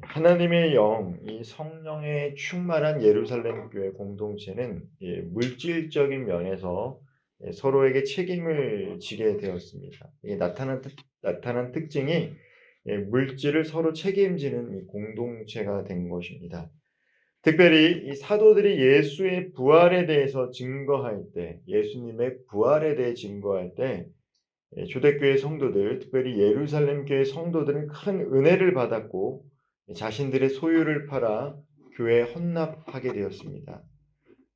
하나님의 영, 이 성령의 충만한 예루살렘 교회 공동체는 물질적인 면에서 서로에게 책임을 지게 되었습니다. 나타난 특징이 물질을 서로 책임지는 이 공동체가 된 것입니다. 특별히 이 사도들이 예수의 부활에 대해서 증거할 때, 예수님의 부활에 대해 증거할 때 초대교회 성도들, 특별히 예루살렘 교회 성도들은 큰 은혜를 받았고 자신들의 소유를 팔아 교회에 헌납하게 되었습니다.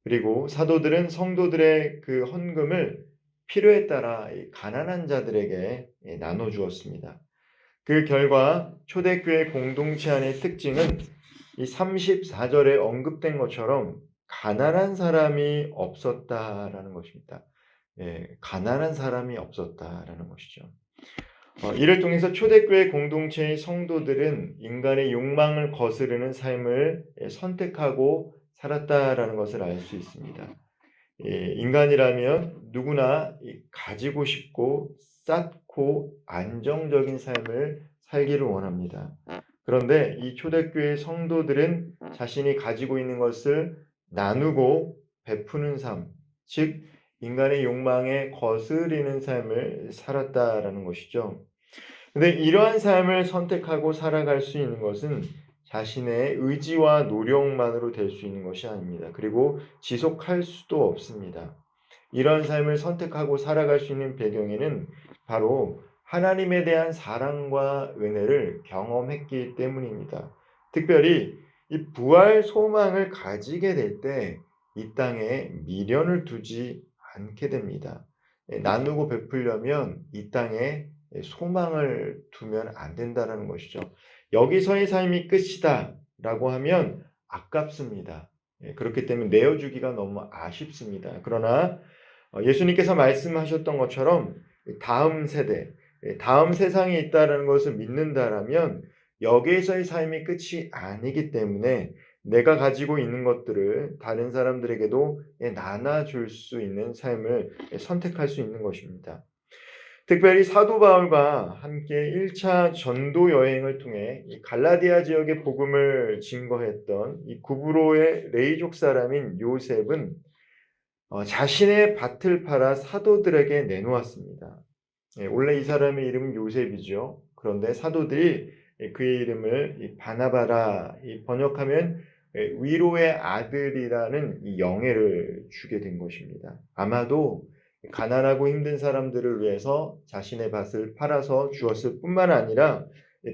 그리고 사도들은 성도들의 그 헌금을 필요에 따라 가난한 자들에게 나눠 주었습니다. 그 결과 초대교회 공동체 안의 특징은 이 34절에 언급된 것처럼 가난한 사람이 없었다라는 것입니다. 가난한 사람이 없었다라는 것이죠. 이를 통해서 초대교회 공동체의 성도들은 인간의 욕망을 거스르는 삶을 선택하고 살았다라는 것을 알 수 있습니다. 인간이라면 누구나 가지고 싶고 쌓고 안정적인 삶을 살기를 원합니다. 그런데 이 초대교회 성도들은 자신이 가지고 있는 것을 나누고 베푸는 삶, 즉 인간의 욕망에 거스리는 삶을 살았다라는 것이죠. 근데 이러한 삶을 선택하고 살아갈 수 있는 것은 자신의 의지와 노력만으로 될 수 있는 것이 아닙니다. 그리고 지속할 수도 없습니다. 이런 삶을 선택하고 살아갈 수 있는 배경에는 바로 하나님에 대한 사랑과 은혜를 경험했기 때문입니다. 특별히 이 부활 소망을 가지게 될 때 이 땅에 미련을 두지 않게 됩니다. 나누고 베풀려면 이 땅에 소망을 두면 안 된다는 것이죠. 여기서의 삶이 끝이다라고 하면 아깝습니다. 그렇기 때문에 내어주기가 너무 아쉽습니다. 그러나 예수님께서 말씀하셨던 것처럼 다음 세대, 다음 세상이 있다는 것을 믿는다라면 여기에서의 삶이 끝이 아니기 때문에 내가 가지고 있는 것들을 다른 사람들에게도 나눠줄 수 있는 삶을 선택할 수 있는 것입니다. 특별히 사도 바울과 함께 1차 전도 여행을 통해 이 갈라디아 지역의 복음을 증거했던 이 구브로의 레이족 사람인 요셉은 자신의 밭을 팔아 사도들에게 내놓았습니다. 원래 이 사람의 이름은 요셉이죠. 그런데 사도들이 그의 이름을 바나바라 번역하면 위로의 아들이라는 이 영예를 주게 된 것입니다. 아마도 가난하고 힘든 사람들을 위해서 자신의 밭을 팔아서 주었을 뿐만 아니라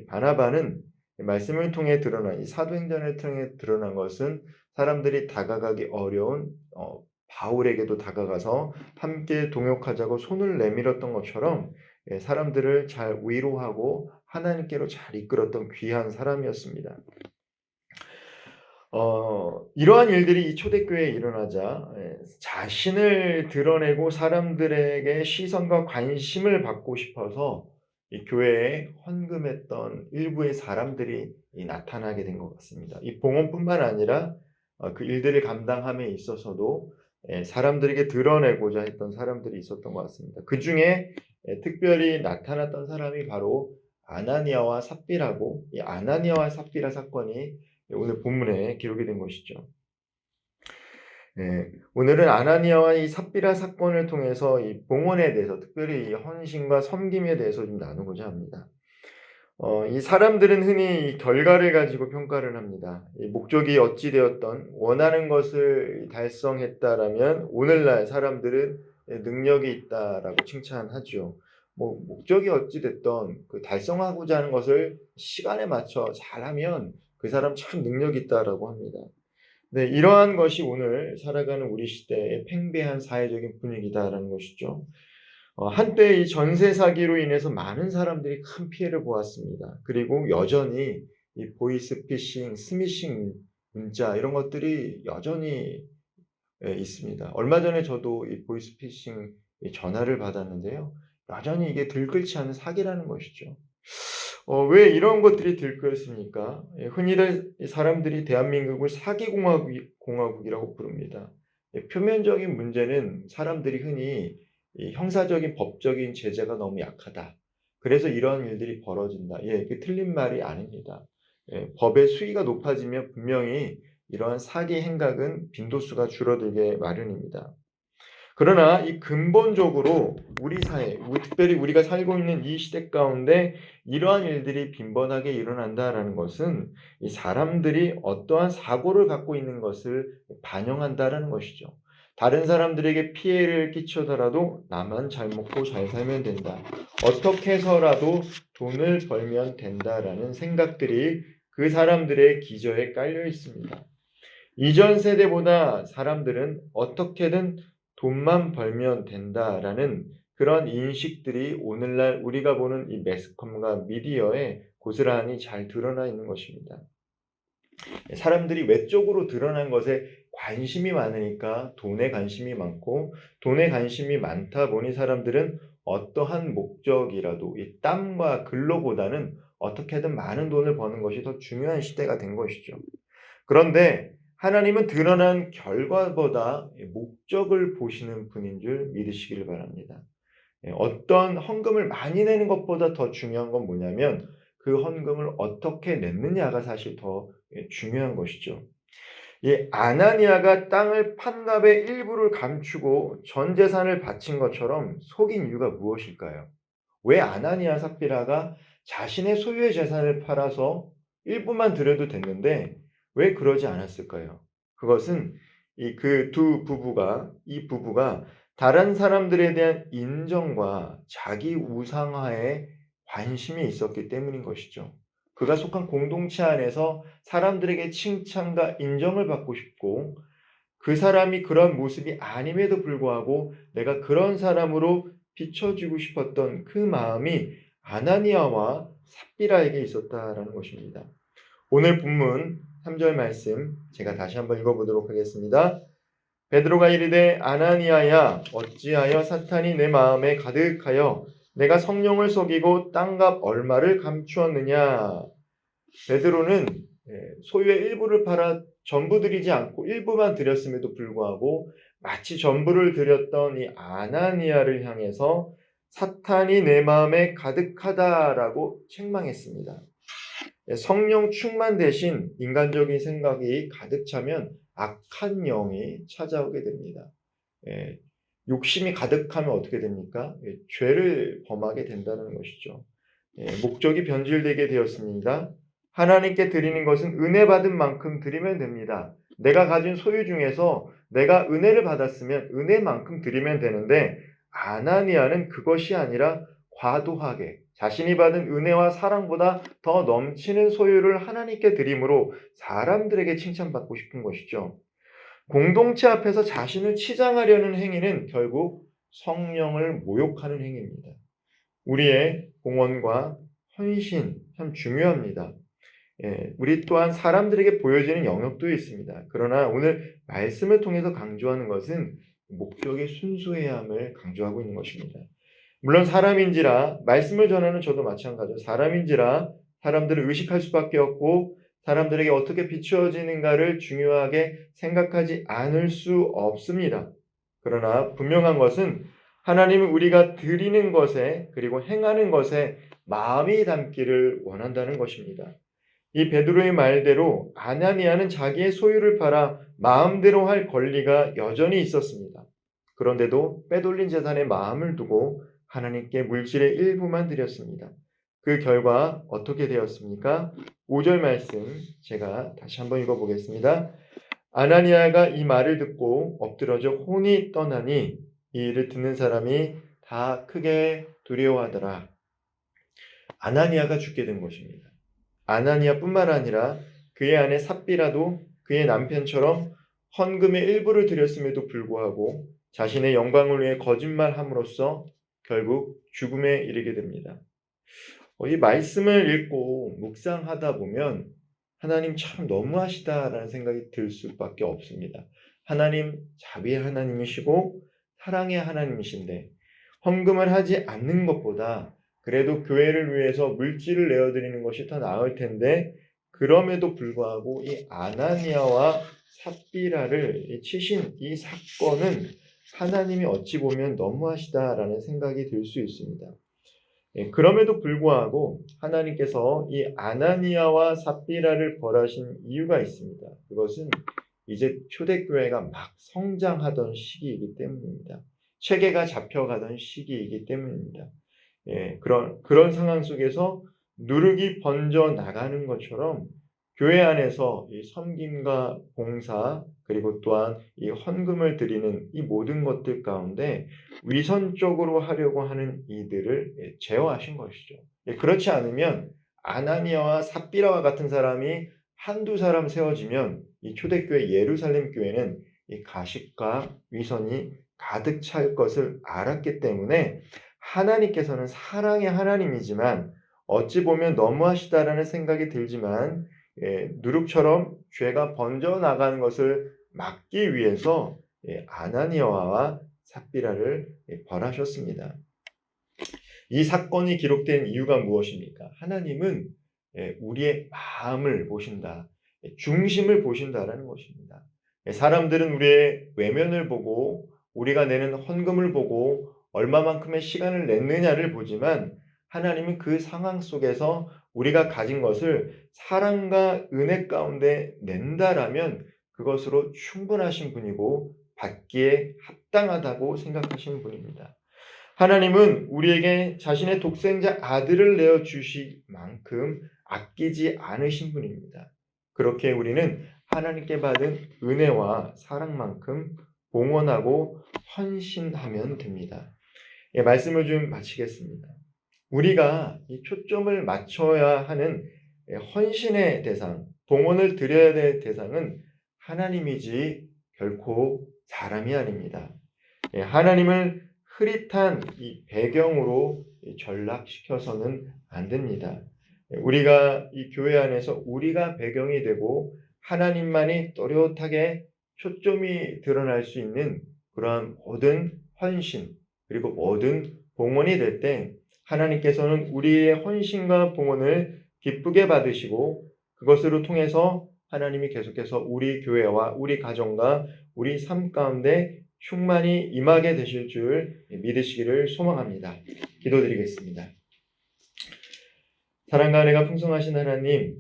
바나바는 말씀을 통해 드러난 이 사도행전을 통해 드러난 것은 사람들이 다가가기 어려운 바울에게도 다가가서 함께 동역하자고 손을 내밀었던 것처럼 사람들을 잘 위로하고 하나님께로 잘 이끌었던 귀한 사람이었습니다. 이러한 일들이 이 초대교회에 일어나자 자신을 드러내고 사람들에게 시선과 관심을 받고 싶어서 이 교회에 헌금했던 일부의 사람들이 나타나게 된 것 같습니다. 이 봉헌뿐만 아니라 그 일들을 감당함에 있어서도 사람들에게 드러내고자 했던 사람들이 있었던 것 같습니다. 그 중에 특별히 나타났던 사람이 바로 아나니아와 삽비라고, 이 아나니아와 삽비라 사건이 오늘 본문에 기록이 된 것이죠. 오늘은 아나니아와 이 삽비라 사건을 통해서 이 봉헌에 대해서, 특별히 이 헌신과 섬김에 대해서 좀 나누고자 합니다. 이 사람들은 흔히 이 결과를 가지고 평가를 합니다. 이 목적이 어찌 되었던 원하는 것을 달성했다라면 오늘날 사람들은 능력이 있다라고 칭찬하죠. 뭐 목적이 어찌 됐던 그 달성하고자 하는 것을 시간에 맞춰 잘하면 그 사람 참 능력이 있다라고 합니다. 네, 이러한 것이 오늘 살아가는 우리 시대의 팽배한 사회적인 분위기다라는 것이죠. 한때 이 전세 사기로 인해서 많은 사람들이 큰 피해를 보았습니다. 그리고 여전히 이 보이스피싱, 스미싱 문자 이런 것들이 여전히 있습니다. 얼마 전에 저도 이 보이스피싱 전화를 받았는데요. 여전히 이게 들끓지 않은 사기라는 것이죠. 왜 이런 것들이 들끓습니까? 흔히들 사람들이 대한민국을 공화국이라고 부릅니다. 표면적인 문제는 사람들이 흔히 이 형사적인 법적인 제재가 너무 약하다. 그래서 이러한 일들이 벌어진다. 그 틀린 말이 아닙니다. 법의 수위가 높아지면 분명히 이러한 사기 행각은 빈도수가 줄어들게 마련입니다. 그러나 이 근본적으로 우리 사회, 특별히 우리가 살고 있는 이 시대 가운데 이러한 일들이 빈번하게 일어난다라는 것은 이 사람들이 어떠한 사고를 갖고 있는 것을 반영한다라는 것이죠. 다른 사람들에게 피해를 끼쳐더라도 나만 잘 먹고 잘 살면 된다. 어떻게 해서라도 돈을 벌면 된다라는 생각들이 그 사람들의 기저에 깔려 있습니다. 이전 세대보다 사람들은 어떻게든 돈만 벌면 된다라는 그런 인식들이 오늘날 우리가 보는 이 매스컴과 미디어에 고스란히 잘 드러나 있는 것입니다. 사람들이 외적으로 드러난 것에 관심이 많으니까 돈에 관심이 많고, 돈에 관심이 많다 보니 사람들은 어떠한 목적이라도 이 땀과 근로보다는 어떻게든 많은 돈을 버는 것이 더 중요한 시대가 된 것이죠. 그런데 하나님은 드러난 결과보다 목적을 보시는 분인 줄 믿으시길 바랍니다. 어떤 헌금을 많이 내는 것보다 더 중요한 건 뭐냐면 그 헌금을 어떻게 냈느냐가 사실 더 중요한 것이죠. 이 아나니아가 땅을 판 값의 일부를 감추고 전 재산을 바친 것처럼 속인 이유가 무엇일까요? 왜 아나니아 삽비라가 자신의 소유의 재산을 팔아서 일부만 드려도 됐는데 왜 그러지 않았을까요? 그것은 이 부부가 다른 사람들에 대한 인정과 자기 우상화에 관심이 있었기 때문인 것이죠. 그가 속한 공동체 안에서 사람들에게 칭찬과 인정을 받고 싶고 그 사람이 그런 모습이 아님에도 불구하고 내가 그런 사람으로 비춰지고 싶었던 그 마음이 아나니아와 삽비라에게 있었다라는 것입니다. 오늘 본문 3절 말씀 제가 다시 한번 읽어보도록 하겠습니다. 베드로가 이르되 아나니아야 어찌하여 사탄이 내 마음에 가득하여 내가 성령을 속이고 땅값 얼마를 감추었느냐. 베드로는 소유의 일부를 팔아 전부 드리지 않고 일부만 드렸음에도 불구하고 마치 전부를 드렸던 이 아나니아를 향해서 사탄이 내 마음에 가득하다라고 책망했습니다. 성령 충만 대신 인간적인 생각이 가득 차면 악한 영이 찾아오게 됩니다. 욕심이 가득하면 어떻게 됩니까? 죄를 범하게 된다는 것이죠. 목적이 변질되게 되었습니다. 하나님께 드리는 것은 은혜 받은 만큼 드리면 됩니다. 내가 가진 소유 중에서 내가 은혜를 받았으면 은혜만큼 드리면 되는데 아나니아는 그것이 아니라 과도하게 자신이 받은 은혜와 사랑보다 더 넘치는 소유를 하나님께 드림으로 사람들에게 칭찬받고 싶은 것이죠. 공동체 앞에서 자신을 치장하려는 행위는 결국 성령을 모욕하는 행위입니다. 우리의 공헌과 헌신 참 중요합니다. 우리 또한 사람들에게 보여지는 영역도 있습니다. 그러나 오늘 말씀을 통해서 강조하는 것은 목적의 순수해야 함을 강조하고 있는 것입니다. 물론 사람인지라 말씀을 전하는 저도 마찬가지로 사람인지라 사람들을 의식할 수밖에 없고 사람들에게 어떻게 비추어지는가를 중요하게 생각하지 않을 수 없습니다. 그러나 분명한 것은 하나님은 우리가 드리는 것에 그리고 행하는 것에 마음이 담기를 원한다는 것입니다. 이 베드로의 말대로 아나니아는 자기의 소유를 팔아 마음대로 할 권리가 여전히 있었습니다. 그런데도 빼돌린 재산에 마음을 두고 하나님께 물질의 일부만 드렸습니다. 그 결과 어떻게 되었습니까? 5절 말씀 제가 다시 한번 읽어보겠습니다. 아나니아가 이 말을 듣고 엎드러져 혼이 떠나니 이 일을 듣는 사람이 다 크게 두려워하더라. 아나니아가 죽게 된 것입니다. 아나니아뿐만 아니라 그의 아내 삽비라도 그의 남편처럼 헌금의 일부를 드렸음에도 불구하고 자신의 영광을 위해 거짓말함으로써 결국 죽음에 이르게 됩니다. 이 말씀을 읽고 묵상하다 보면 하나님 참 너무하시다라는 생각이 들 수밖에 없습니다. 하나님 자비의 하나님이시고 사랑의 하나님이신데 헌금을 하지 않는 것보다 그래도 교회를 위해서 물질을 내어드리는 것이 더 나을 텐데 그럼에도 불구하고 이 아나니아와 삽비라를 치신 이 사건은 하나님이 어찌 보면 너무하시다라는 생각이 들 수 있습니다. 그럼에도 불구하고 하나님께서 이 아나니아와 삽비라를 벌하신 이유가 있습니다. 그것은 이제 초대교회가 막 성장하던 시기이기 때문입니다. 체계가 잡혀가던 시기이기 때문입니다. 그런 상황 속에서 누룩이 번져 나가는 것처럼 교회 안에서 이 섬김과 봉사 그리고 또한 이 헌금을 드리는 이 모든 것들 가운데 위선적으로 하려고 하는 이들을 제어하신 것이죠. 그렇지 않으면 아나니아와 삽비라와 같은 사람이 한두 사람 세워지면 이 초대교회 예루살렘 교회는 이 가식과 위선이 가득 찰 것을 알았기 때문에 하나님께서는 사랑의 하나님이지만 어찌 보면 너무하시다라는 생각이 들지만 누룩처럼 죄가 번져 나가는 것을 막기 위해서 아나니아와 삽비라를 벌하셨습니다. 이 사건이 기록된 이유가 무엇입니까? 하나님은 우리의 마음을 보신다. 중심을 보신다라는 것입니다. 사람들은 우리의 외면을 보고 우리가 내는 헌금을 보고 얼마만큼의 시간을 냈느냐를 보지만 하나님은 그 상황 속에서 우리가 가진 것을 사랑과 은혜 가운데 낸다라면 그것으로 충분하신 분이고 받기에 합당하다고 생각하시는 분입니다. 하나님은 우리에게 자신의 독생자 아들을 내어 주실 만큼 아끼지 않으신 분입니다. 그렇게 우리는 하나님께 받은 은혜와 사랑만큼 봉헌하고 헌신하면 됩니다. 말씀을 좀 마치겠습니다. 우리가 이 초점을 맞춰야 하는 헌신의 대상, 봉헌을 드려야 될 대상은 하나님이지 결코 사람이 아닙니다. 하나님을 흐릿한 이 배경으로 전락시켜서는 안 됩니다. 우리가 이 교회 안에서 우리가 배경이 되고 하나님만이 또렷하게 초점이 드러날 수 있는 그러한 모든 헌신 그리고 모든 봉헌이 될 때 하나님께서는 우리의 헌신과 봉헌을 기쁘게 받으시고 그것으로 통해서 하나님이 계속해서 우리 교회와 우리 가정과 우리 삶 가운데 충만히 임하게 되실 줄 믿으시기를 소망합니다. 기도드리겠습니다. 사랑과 은혜가 풍성하신 하나님,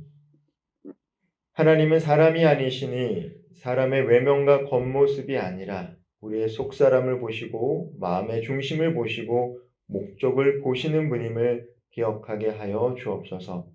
하나님은 사람이 아니시니 사람의 외면과 겉모습이 아니라 우리의 속사람을 보시고 마음의 중심을 보시고 목적을 보시는 분임을 기억하게 하여 주옵소서.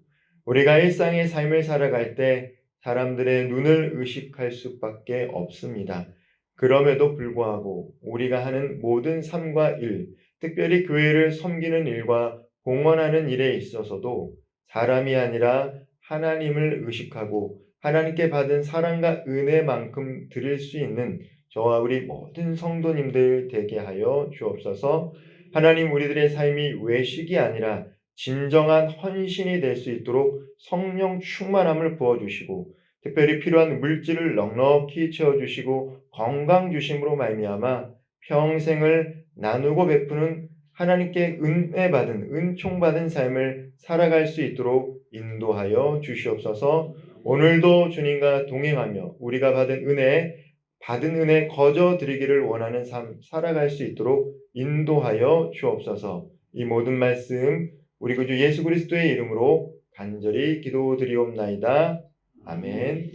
우리가 일상의 삶을 살아갈 때 사람들의 눈을 의식할 수밖에 없습니다. 그럼에도 불구하고 우리가 하는 모든 삶과 일, 특별히 교회를 섬기는 일과 봉헌하는 일에 있어서도 사람이 아니라 하나님을 의식하고 하나님께 받은 사랑과 은혜만큼 드릴 수 있는 저와 우리 모든 성도님들 되게 하여 주옵소서. 하나님, 우리들의 삶이 외식이 아니라 진정한 헌신이 될 수 있도록 성령 충만함을 부어주시고 특별히 필요한 물질을 넉넉히 채워주시고 건강 주심으로 말미암아 평생을 나누고 베푸는 하나님께 은혜 받은 은총 받은 삶을 살아갈 수 있도록 인도하여 주시옵소서. 오늘도 주님과 동행하며 우리가 받은 은혜 거저 드리기를 원하는 삶 살아갈 수 있도록 인도하여 주옵소서. 이 모든 말씀 우리 구주 예수 그리스도의 이름으로 간절히 기도드리옵나이다. 아멘.